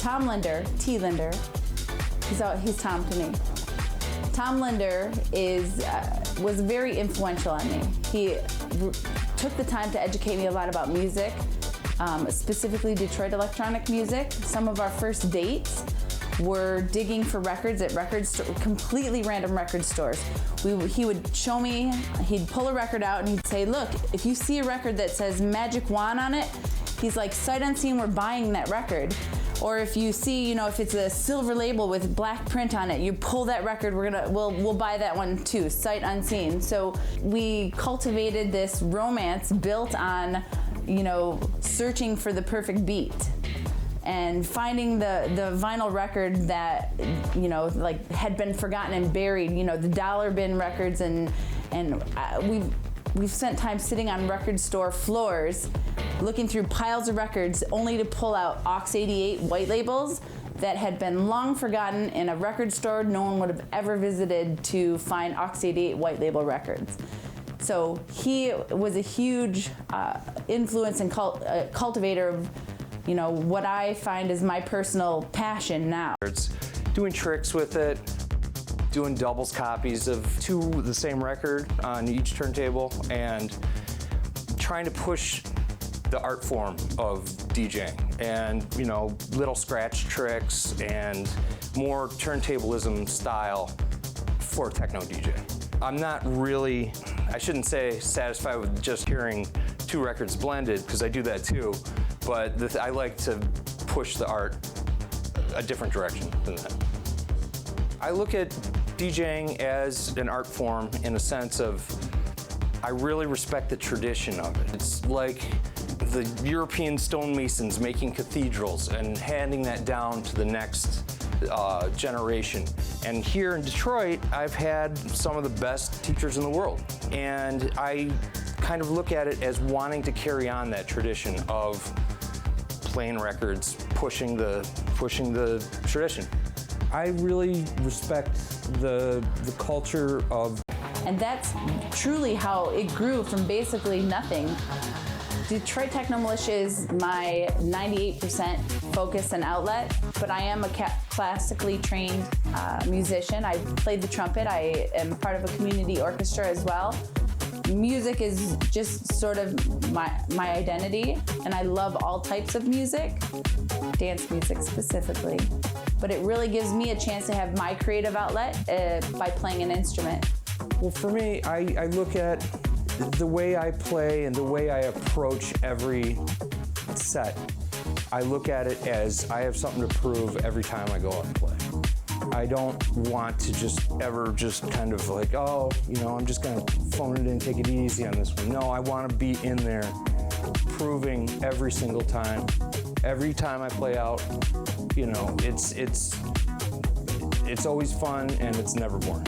Tom Linder, T. Linder, he's Tom to me. Tom Linder was very influential on me. He took the time to educate me a lot about music, specifically Detroit electronic music. Some of our first dates were digging for records at completely random record stores. He would show me, he'd pull a record out and he'd say, look, if you see a record that says Magic Wand on it, he's like, sight unseen, we're buying that record. Or if you see, if it's a silver label with black print on it, you pull that record, we'll buy that one too, sight unseen. So we cultivated this romance built on, searching for the perfect beat and finding the vinyl record that, had been forgotten and buried, the dollar bin records, and we've spent time sitting on record store floors looking through piles of records only to pull out Aux 88 white labels that had been long forgotten in a record store no one would have ever visited to find Aux 88 white label records. So he was a huge influence and cultivator of what I find is my personal passion now. It's doing tricks with it, doing doubles copies of the same record on each turntable, and trying to push the art form of DJing, and little scratch tricks and more turntablism style for techno DJ. I'm not really, I shouldn't say satisfied with just hearing two records blended, because I do that too, but I like to push the art a different direction than that. I look at DJing as an art form in a sense of, I really respect the tradition of it. It's like the European stonemasons making cathedrals and handing that down to the next generation. And here in Detroit, I've had some of the best teachers in the world. And I kind of look at it as wanting to carry on that tradition of playing records, pushing the tradition. I really respect the culture of... And that's truly how it grew from basically nothing. Detroit Techno Militia is my 98% focus and outlet, but I am a classically trained musician. I played the trumpet. I am part of a community orchestra as well. Music is just sort of my identity, and I love all types of music, dance music specifically. But it really gives me a chance to have my creative outlet by playing an instrument. Well, for me, I look at the way I play and the way I approach every set. I look at it as I have something to prove every time I go out and play. I don't want to just kind of like, oh, I'm just gonna phone it in, take it easy on this one. No, I want to be in there proving every single time. Every time I play out, it's always fun and it's never boring.